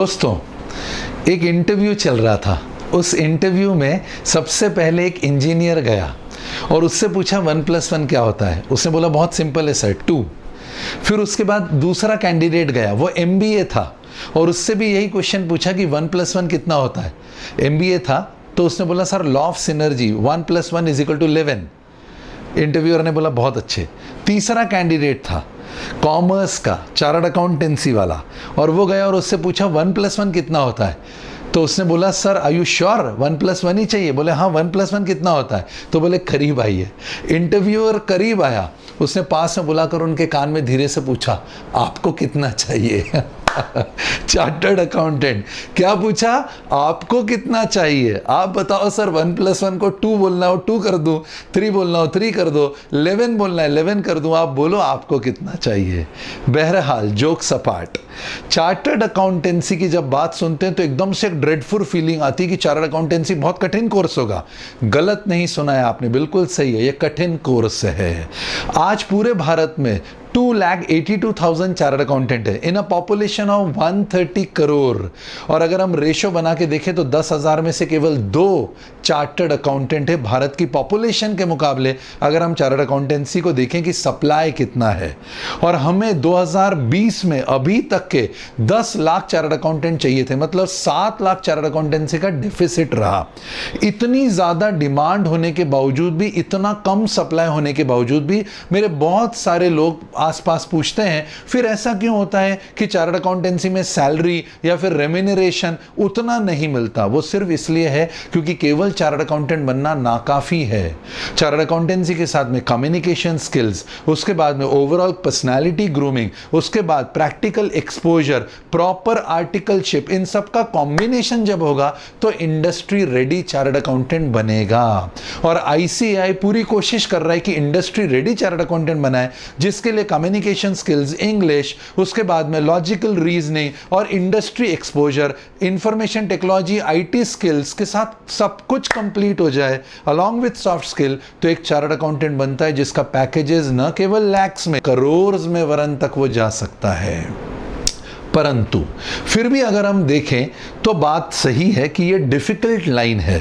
दोस्तों, एक इंटरव्यू चल रहा था। उस इंटरव्यू में सबसे पहले एक इंजीनियर गया और उससे पूछा 1+1 क्या होता है। उसने बोला बहुत सिंपल है सर, 2। फिर उसके बाद दूसरा कैंडिडेट गया, वो MBA था और उससे भी यही क्वेश्चन पूछा कि 1+1 कितना होता है। MBA था तो उसने बोला sir law of synergy 1+1 = 11। Interviewer ने बोला बहुत अच्छे। तीसरा कैंडिडेट था कॉमर्स का, चार्टर्ड अकाउंटेंसी वाला, और वो गया और उससे पूछा 1+1 कितना होता है। तो उसने बोला सर आर यू श्योर 1+1 ही चाहिए? बोले हाँ 1+1 कितना होता है? तो बोले करीब आइए। इंटरव्यूअर करीब आया, उसने पास में बुलाकर उनके कान में धीरे से पूछा आपको कितना चाहिए? चार्टर्ड अकाउंटेंट क्या पूछा? आपको कितना चाहिए? आप बताओ सर 1+1 को 2 बोलना हो 2 कर दूं, 3 बोलना हो 3 कर दो, 11 बोलना है 11 कर दूं, आप बोलो आपको कितना चाहिए। बहरहाल जोक सपाट, चार्टर्ड अकाउंटेंसी की जब बात सुनते हैं तो एकदम से एक ड्रेडफुल फीलिंग आती है कि चार्टर्ड अकाउंटेंसी बहुत कठिन कोर्स होगा। गलत नहीं सुना है आपने, बिल्कुल सही है, ये कठिन कोर्स है। आज पूरे भारत में 2,82,000 चार्टर्ड अकाउंटेंट है इन अ पॉपुलेशन ऑफ 130 करोड़। और अगर हम रेशो बना के देखें तो 10,000 में से केवल 2 चार्टर्ड अकाउंटेंट है भारत की पॉपुलेशन के मुकाबले। अगर हम चार्टर्ड अकाउंटेंसी को देखें कि सप्लाई कितना है, और हमें 2020 में अभी तक के 10 लाख चार्टर्ड अकाउंटेंट चाहिए थे, मतलब 7 लाख चार्टर्ड अकाउंटेंसी का डिफिसिट रहा। इतनी ज़्यादा डिमांड होने के बावजूद भी, इतना कम सप्लाई होने के बावजूद भी मेरे बहुत सारे लोग आसपास पूछते हैं फिर ऐसा क्यों होता है कि चार्टर्ड अकाउंटेंसी में सैलरी या फिर रेम्यूनरेशन उतना नहीं मिलता। वो सिर्फ इसलिए है क्योंकि केवल चार्टर्ड अकाउंटेंट बनना नाकाफी है। चार्टर्ड अकाउंटेंसी के साथ में कम्युनिकेशन स्किल्स, उसके बाद में ओवरऑल पर्सनालिटी ग्रूमिंग, उसके बाद प्रैक्टिकल एक्सपोजर, प्रॉपर आर्टिकलशिप, इन सब का कॉम्बिनेशन जब होगा तो इंडस्ट्री रेडी चार्टर्ड अकाउंटेंट बनेगा। और ICAI पूरी कोशिश कर रहा है कि इंडस्ट्री रेडी चार्टर्ड अकाउंटेंट बनाए, जिसके लिए कम्युनिकेशन स्किल्स, इंग्लिश, उसके बाद में लॉजिकल रीजनिंग और industry exposure, information technology, IT skills के साथ सब कुछ कंप्लीट हो जाए अलॉन्ग विथ सॉफ्ट स्किल, तो एक चार्टर्ड अकाउंटेंट बनता है जिसका पैकेजेस न केवल लैक्स में, करोड़ में वरन तक वो जा सकता है। परंतु फिर भी अगर हम देखें तो बात सही है कि ये डिफिकल्ट लाइन है,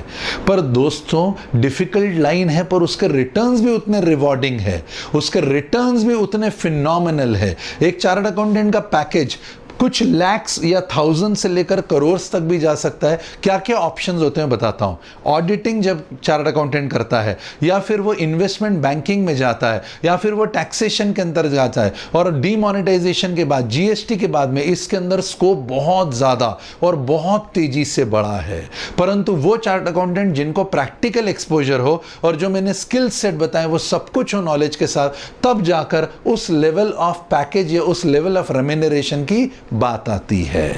पर दोस्तों डिफिकल्ट लाइन है पर उसके रिटर्न्स भी उतने रिवॉर्डिंग है, उसके रिटर्न्स भी उतने फिनोमिनल है। एक चार्टर्ड अकाउंटेंट का पैकेज कुछ लैक्स या 1000 से लेकर करोड़ तक भी जा सकता है। क्या क्या ऑप्शंस होते हैं बताता हूं। ऑडिटिंग जब चार्टर्ड अकाउंटेंट करता है, या फिर वो इन्वेस्टमेंट बैंकिंग में जाता है, या फिर वो टैक्सेशन के अंदर जाता है, और डीमोनेटाइजेशन के बाद, GST के बाद में इसके अंदर स्कोप बहुत ज़्यादा और बहुत तेजी से बढ़ा है। परंतु वो चार्टर्ड अकाउंटेंट जिनको प्रैक्टिकल एक्सपोजर हो और जो मैंने स्किल सेट बताए वो सब कुछ हो नॉलेज के साथ, तब जाकर उस लेवल ऑफ पैकेज या उस लेवल ऑफ रेम्यूनरेशन की बात आती है।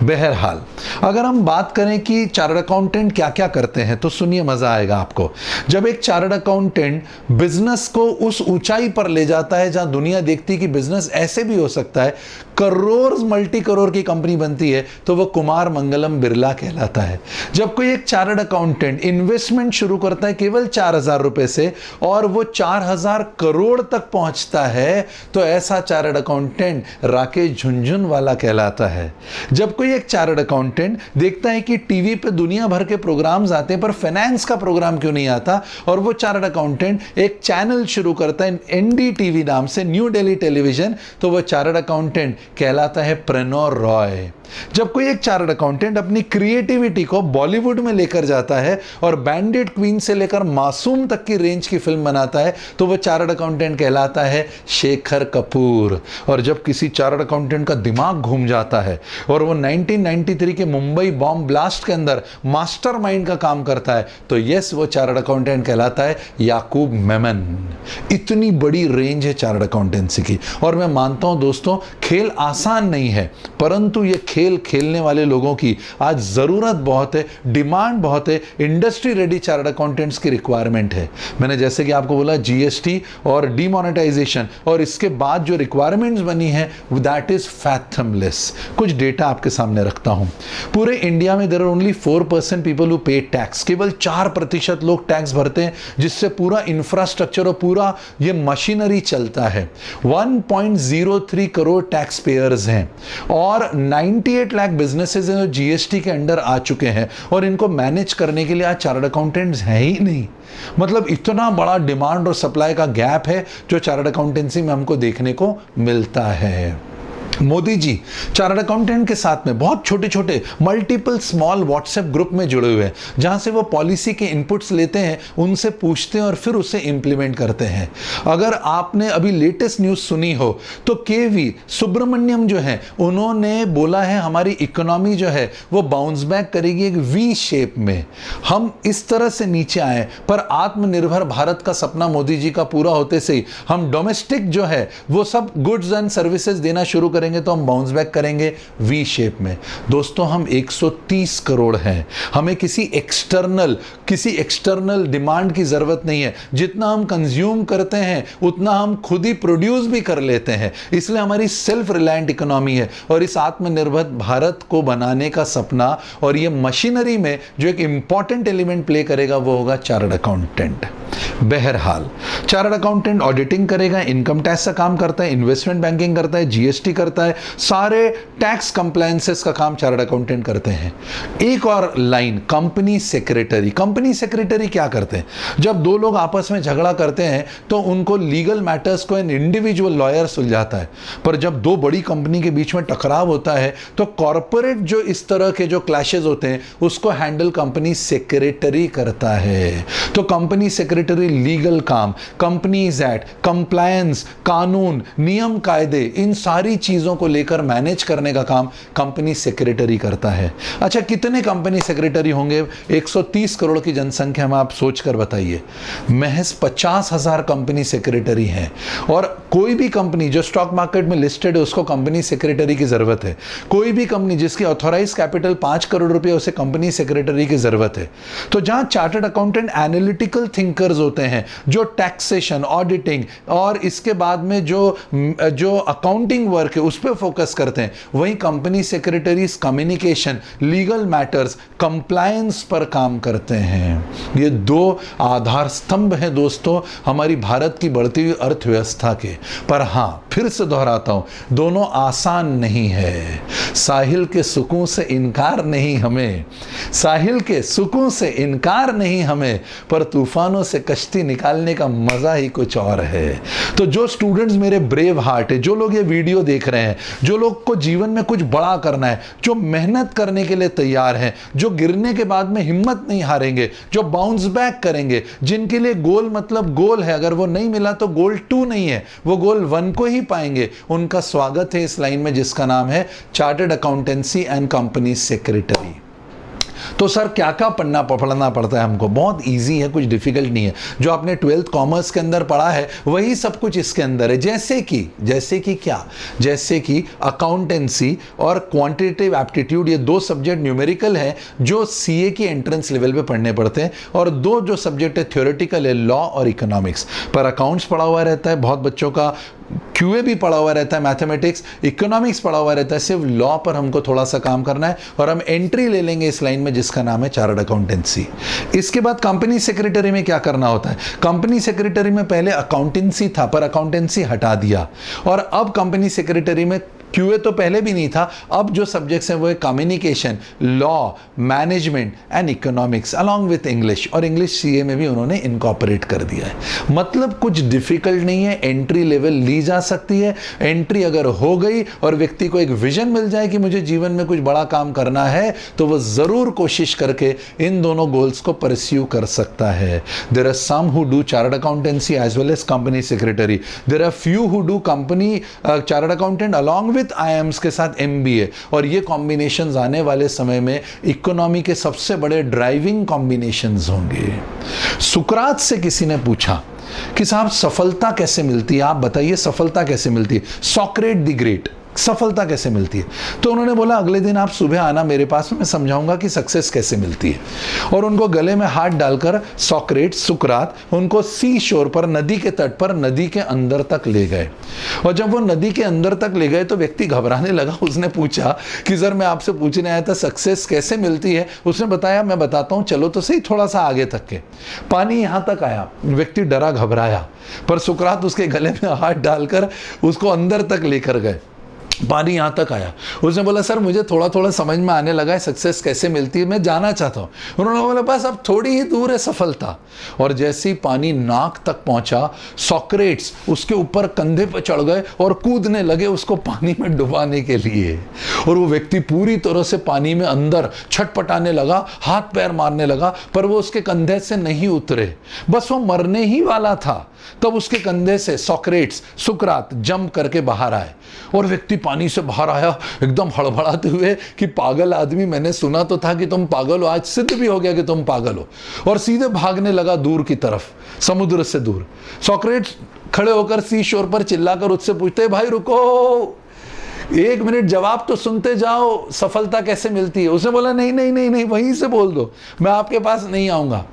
बहरहाल अगर हम बात करें कि चार्टर्ड अकाउंटेंट क्या क्या करते हैं तो सुनिए, मजा आएगा आपको। जब एक चार्टर्ड अकाउंटेंट बिजनेस को उस ऊंचाई पर ले जाता है जहां दुनिया देखती है कि बिजनेस ऐसे भी हो सकता है, करोड़ मल्टी करोड़ की कंपनी बनती है, तो वो कुमार मंगलम बिरला कहलाता है। जब कोई एक चार्टर्ड अकाउंटेंट इन्वेस्टमेंट शुरू करता है केवल 4,000 रुपए से और वो 4,000 करोड़ तक पहुंचता है, तो ऐसा चार्टर्ड अकाउंटेंट राकेश झुनझुनवाला कहलाता है। जब कोई एक चार्टर्ड अकाउंटेंट देखता है कि टीवी पे दुनिया भर के प्रोग्राम्स आते हैं पर फाइनेंस का प्रोग्राम क्यों नहीं आता, और वो चार्टर्ड अकाउंटेंट एक चैनल शुरू करता है NDTV नाम से, न्यू दिल्ली टेलीविजन, तो वो चार्टर्ड अकाउंटेंट कहलाता है प्रणव रॉय। जब कोई एक चार्टर्ड अकाउंटेंट अपनी क्रिएटिविटी को बॉलीवुड में लेकर जाता है और बैंडिट क्वीन से लेकर मासूम तक की रेंज की फिल्म बनाता है, तो वो चार्टर्ड अकाउंटेंट कहलाता है शेखर कपूर। और जब किसी चार्टर्ड अकाउंटेंट का दिमाग घूम जाता है और वो 1993 के मुंबई बॉम्ब ब्लास्ट के अंदर मास्टरमाइंड का काम करता है, तो यस, वो चार्टर्ड अकाउंटेंट कहलाता है याकूब मेमन। इतनी बड़ी रेंज है चार्टर्ड अकाउंटेंसी की। और मैं मानता हूं दोस्तों, खेल आसान नहीं है, परंतु ये खेल खेलने वाले लोगों की आज जरूरत बहुत है, डिमांड बहुत है। इंडस्ट्री रेडी चार्टर्ड अकाउंटेंट्स की रिक्वायरमेंट है। मैंने जैसे कि आपको बोला GST और डीमोनेटाइजेशन, और इसके बाद जो रिक्वायरमेंट्स बनी है दैट इज फैथमलेस। कुछ डेटा आपके सामने रखता हूं। पूरे इंडिया में there are only 4% people who pay tax. केवल 4% लोग टैक्स भरते हैं, जिससे पूरा इंफ्रास्ट्रक्चर और पूरा ये मशीनरी चलता है। 1.03 करोड़ टैक्स पेयर्स हैं और 90 28 लाख बिजनेसेस हैं जो जीएसटी के अंडर आ चुके हैं और इनको मैनेज करने के लिए आज चार्टर्ड अकाउंटेंट्स हैं ही नहीं। मतलब इतना बड़ा डिमांड और सप्लाई का गैप है जो चार्टर्ड अकाउंटेंसी में हमको देखने को मिलता है। मोदी जी चार्टर्ड अकाउंटेंट के साथ में बहुत छोटे छोटे मल्टीपल स्मॉल व्हाट्सएप ग्रुप में जुड़े हुए हैं, जहां से वो पॉलिसी के इनपुट्स लेते हैं, उनसे पूछते हैं और फिर उसे इंप्लीमेंट करते हैं। अगर आपने अभी लेटेस्ट न्यूज़ सुनी हो तो केवी सुब्रमण्यम जो है उन्होंने बोला है हमारी इकोनॉमी जो है वो बाउंस बैक करेगी एक वी शेप में। हम इस तरह से नीचे आए, पर आत्मनिर्भर भारत का सपना मोदी जी का पूरा होते से ही हम डोमेस्टिक जो है वो सब गुड्स एंड सर्विसेज देना शुरू करेंगे तो हम बाउंस बैक करेंगे वी शेप में। दोस्तों हम 130 करोड़ हैं, हमें किसी एक्सटर्नल डिमांड की जरूरत नहीं है। जितना हम कंज्यूम करते हैं उतना हम खुद ही प्रोड्यूस भी कर लेते हैं, इसलिए हमारी सेल्फ रिलायंट इकोनॉमी है। और इस आत्मनिर्भर भारत को बनाने का सपना और ये मशीनरी में जो एक इंपॉर्टेंट एलिमेंट प्ले करेगा वो होगा चार्टर्ड अकाउंटेंट। बहरहाल चार्टर्ड अकाउंटेंट ऑडिटिंग करेगा, इनकम टैक्स का काम करता है, इन्वेस्टमेंट बैंकिंग करता है, जीएसटी करता है, सारे टैक्स कंप्लायंसेस का काम चार्टर्ड अकाउंटेंट करते हैं। एक और line, company secretary. Company secretary क्या करते हैं? जब दो लोग आपस में झगड़ा करते हैं तो उनको लीगल मैटर्स को एन इंडिविजुअल लॉयर सुलझाता है, पर जब दो बड़ी कंपनी के बीच में टकराव होता है तो कॉर्पोरेट जो इस तरह के जो क्लैशेस होते हैं उसको हैंडल कंपनी सेक्रेटरी करता है। तो कंपनी सेक्रेटरी लीगल काम, कंपनीज एक्ट, कंप्लायंस, कानून, नियम कायदे, इन सारी चीजों को लेकर मैनेज करने का काम कंपनी सेक्रेटरी करता है। अच्छा, कितने कंपनी सेक्रेटरी होंगे? 130 करोड़ की जनसंख्या में, आप सोचकर बताइए। महज 50,000 कंपनी सेक्रेटरी हैं। और कोई भी कंपनी जो स्टॉक मार्केट में लिस्टेड है उसको कंपनी सेक्रेटरी की जरूरत है। कोई भी कंपनी जिसकी ऑथोराइज कैपिटल 5 करोड़ रुपए, उसे कंपनी सेक्रेटरी की जरूरत है। तो जहां चार्टर्ड अकाउंटेंट एनालिटिकल थिंकर्स होते हैं जो टैक्सेशन, ऑडिटिंग और इसके बाद में जो अकाउंटिंग वर्क है उस पर फोकस करते हैं, वहीं company secretaries communication, legal matters, compliance पर काम करते हैं। ये दो आधार स्तंभ हैं दोस्तों हमारी भारत की बढ़ती हुई अर्थव्यवस्था के। पर हां, फिर से दोहराता हूं, दोनों आसान नहीं है। साहिल के सुकून से इनकार नहीं हमें, साहिल के सुकून से इनकार नहीं हमें, पर तूफानों से कश्ती निकालने का मजा ही कुछ और है। तो जो स्टूडेंट्स मेरे ब्रेव हार्ट है, जो लोग ये वीडियो देख रहे हैं, जो लोग को जीवन में कुछ बड़ा करना है, जो मेहनत करने के लिए तैयार हैं, जो गिरने के बाद में हिम्मत नहीं हारेंगे, जो बाउंस बैक करेंगे, जिनके लिए गोल मतलब गोल है, अगर वो नहीं मिला तो गोल 2 नहीं है, वो गोल 1 को ही पाएंगे, उनका स्वागत है इस लाइन में जिसका नाम है chartered accountancy and company secretary. तो सर क्या क्या पढ़ना पड़ता है हमको? बहुत इजी है, कुछ डिफिकल्ट नहीं है। जो आपने 12th कॉमर्स के अंदर पढ़ा है वही सब कुछ इसके अंदर है। जैसे कि क्या? जैसे कि अकाउंटेंसी और क्वांटिटेटिव एप्टीट्यूड, ये 2 सब्जेक्ट न्यूमेरिकल है जो सीए की एंट्रेंस लेवल पे पढ़ने पड़ते हैं, और 2 जो सब्जेक्ट है थ्योरेटिकल है, लॉ और इकोनॉमिक्स। पर अकाउंट्स पढ़ा हुआ रहता है बहुत बच्चों का, क्यूए भी पढ़ा हुआ रहता है, मैथमेटिक्स, इकोनॉमिक्स पढ़ा हुआ रहता है, सिर्फ लॉ पर हमको थोड़ा सा काम करना है। और हम एंट्री ले लेंगे इस लाइन में जिसका नाम है चार्टर्ड अकाउंटेंसी। इसके बाद कंपनी सेक्रेटरी में क्या करना होता है? कंपनी सेक्रेटरी में पहले अकाउंटेंसी था, पर अकाउंटेंसी हटा दिया, और अब कंपनी सेक्रेटरी में क्यूए तो पहले भी नहीं था, अब जो सब्जेक्ट्स हैं वो है communication, law, management and economics along with English, और इंग्लिश सीए में भी उन्होंने इनकॉर्पोरेट कर दिया है। मतलब कुछ डिफिकल्ट नहीं है, एंट्री लेवल ली जा सकती है। एंट्री अगर हो गई और व्यक्ति को एक विजन मिल जाए कि मुझे जीवन में कुछ बड़ा काम करना है, तो वो जरूर कोशिश करके इन दोनों गोल्स को परस्यू कर सकता है। There are some who do chartered accountancy as well as company secretary. There are few who do company chartered accountant along with IIMs के साथ एमबीए, और ये कॉम्बिनेशंस आने वाले समय में इकोनॉमी के सबसे बड़े ड्राइविंग कॉम्बिनेशंस होंगे। सुकरात से किसी ने पूछा कि साहब सफलता कैसे मिलती है, आप बताइए सफलता कैसे मिलती है? सॉक्रेट द ग्रेट, सफलता कैसे मिलती है? तो उन्होंने बोला अगले दिन आप सुबह आना मेरे पास में, मैं समझाऊंगा कि सक्सेस कैसे मिलती है। और उनको गले में हाथ डालकर सॉक्रेट, सुकरात उनको सी शोर पर, नदी के तट पर, नदी के अंदर तक ले गए। और जब वो नदी के अंदर तक ले गए तो व्यक्ति घबराने लगा। उसने पूछा कि सर मैं आपसे पूछने आया था सक्सेस कैसे मिलती है। उसने बताया मैं बताता हूँ, चलो तो सही थोड़ा सा आगे तक के। पानी यहाँ तक आया, व्यक्ति डरा घबराया, पर सुकरात उसके गले में हाथ डालकर उसको अंदर तक लेकर गए। पानी यहाँ तक आया। उसने बोला सर मुझे थोड़ा थोड़ा समझ में आने लगा है सक्सेस कैसे मिलती है, मैं जाना चाहता हूँ। उन्होंने बोला बस अब थोड़ी ही दूर है सफलता। और जैसे ही पानी नाक तक पहुँचा, सॉक्रेट्स उसके ऊपर कंधे पर चढ़ गए और कूदने लगे उसको पानी में डुबाने के लिए। और वो व्यक्ति पूरी तरह से पानी में अंदर छटपटाने लगा, हाथ पैर मारने लगा, पर वो उसके कंधे से नहीं उतरे। बस वो मरने ही वाला था, तब उसके कंधे से सुकरात जंप करके बाहर आए। और व्यक्ति पानी से बाहर आया एकदम हड़बड़ाते हुए कि पागल आदमी, मैंने सुना तो था कि तुम पागल हो, आज सिद्ध भी हो गया कि तुम पागल हो। और सीधे भागने लगा दूर की तरफ, समुद्र से दूर। सॉक्रेट्स खड़े होकर सी शोर पर चिल्लाकर उससे पूछते, भाई रुको, 1 मिनट जवाब तो सुनते जाओ, सफलता कैसे मिलती है। उसने बोला नहीं नहीं नहीं नहीं, वहीं से बोल दो, मैं आपके पास नहीं आऊंगा।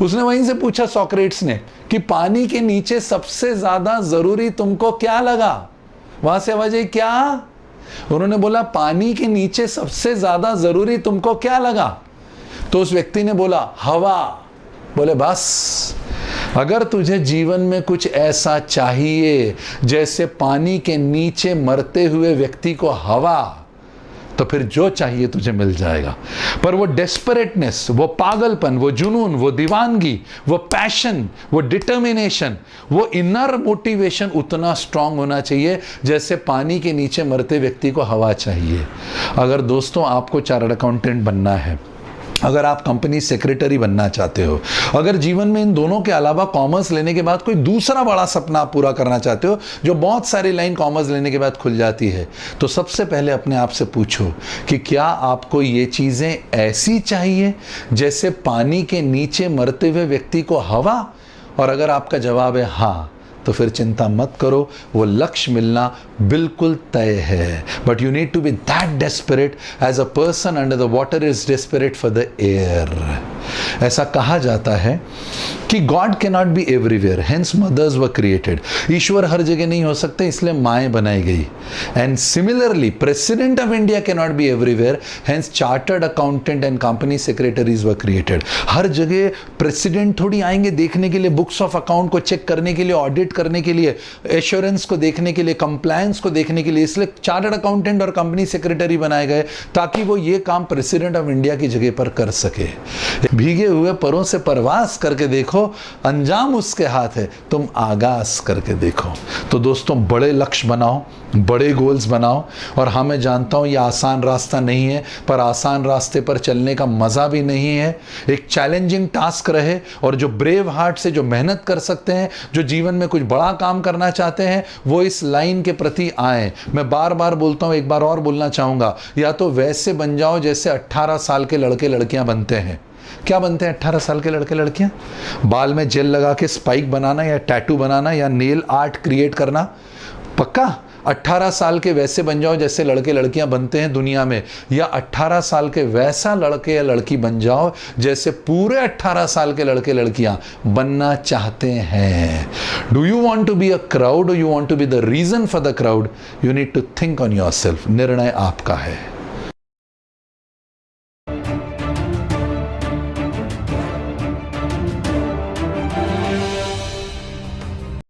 उसने वहीं से पूछा सॉक्रेट्स ने कि पानी के नीचे सबसे ज्यादा जरूरी तुमको क्या लगा। वहां से आवाज आई क्या? उन्होंने बोला पानी के नीचे सबसे ज्यादा जरूरी तुमको क्या लगा? तो उस व्यक्ति ने बोला हवा। बोले बस, अगर तुझे जीवन में कुछ ऐसा चाहिए जैसे पानी के नीचे मरते हुए व्यक्ति को हवा, तो फिर जो चाहिए तुझे मिल जाएगा। पर वो डेस्परेटनेस, वो पागलपन, वो जुनून, वो दीवानगी, वो पैशन, वो डिटर्मिनेशन, वो इनर मोटिवेशन उतना स्ट्रांग होना चाहिए जैसे पानी के नीचे मरते व्यक्ति को हवा चाहिए। अगर दोस्तों आपको चार्टर्ड अकाउंटेंट बनना है, अगर आप कंपनी सेक्रेटरी बनना चाहते हो, अगर जीवन में इन दोनों के अलावा कॉमर्स लेने के बाद कोई दूसरा बड़ा सपना आप पूरा करना चाहते हो, जो बहुत सारी लाइन कॉमर्स लेने के बाद खुल जाती है, तो सबसे पहले अपने आप से पूछो कि क्या आपको ये चीज़ें ऐसी चाहिए जैसे पानी के नीचे मरते हुए व्यक्ति को हवा? और अगर आपका जवाब है हाँ, तो फिर चिंता मत करो, वो लक्ष्य मिलना बिल्कुल तय है। But you need to be that desperate as a person under the water is desperate for the air. ऐसा कहा जाता है कि God can not be everywhere, hence mothers were created. ईश्वर हर जगह नहीं हो सकते, इसलिए माएँ बनाई गई। And similarly president of India can not be everywhere, hence chartered accountant and company secretaries were created. हर जगह प्रेसिडेंट थोड़ी आएंगे देखने के लिए, बुक्स ऑफ अकाउंट को चेक करने के लिए, ऑडिट करने के लिए, एश्योरेंस को देखने के लिए, कंप्लायंस को देखने के लिए। इसलिए चार्टर्ड अकाउंटेंट और कंपनी सेक्रेटरी बनाए गए ताकि वो ये काम प्रेसिडेंट ऑफ इंडिया की जगह पर कर सके। भीगे हुए परों से परवास करके देखो, अंजाम उसके हाथ है, तुम आगाज करके देखो। तो दोस्तों बड़े लक्ष्य बनाओ, बड़े गोल्स बनाओ। और हाँ, मैं जानता हूँ ये आसान रास्ता नहीं है, पर आसान रास्ते पर चलने का मज़ा भी नहीं है। एक चैलेंजिंग टास्क रहे, और जो ब्रेव हार्ट से जो मेहनत कर सकते हैं, जो जीवन में कुछ बड़ा काम करना चाहते हैं, वो इस लाइन के प्रति आए। मैं बार बार बोलता हूँ, एक बार और बोलना चाहूँगा, या तो वैसे बन जाओ जैसे 18 साल के लड़के लड़कियाँ बनते हैं। क्या बनते हैं 18 साल के लड़के लड़कियाँ? बाल में जेल लगा के स्पाइक बनाना, या टैटू बनाना, या नेल आर्ट क्रिएट करना। पक्का 18 साल के वैसे बन जाओ जैसे लड़के लड़कियां बनते हैं दुनिया में, या 18 साल के वैसा लड़के या लड़की बन जाओ जैसे पूरे 18 साल के लड़के लड़कियां बनना चाहते हैं। Do you want to be a crowd, or you want to be the reason for the crowd? You need to think on yourself. निर्णय आपका है।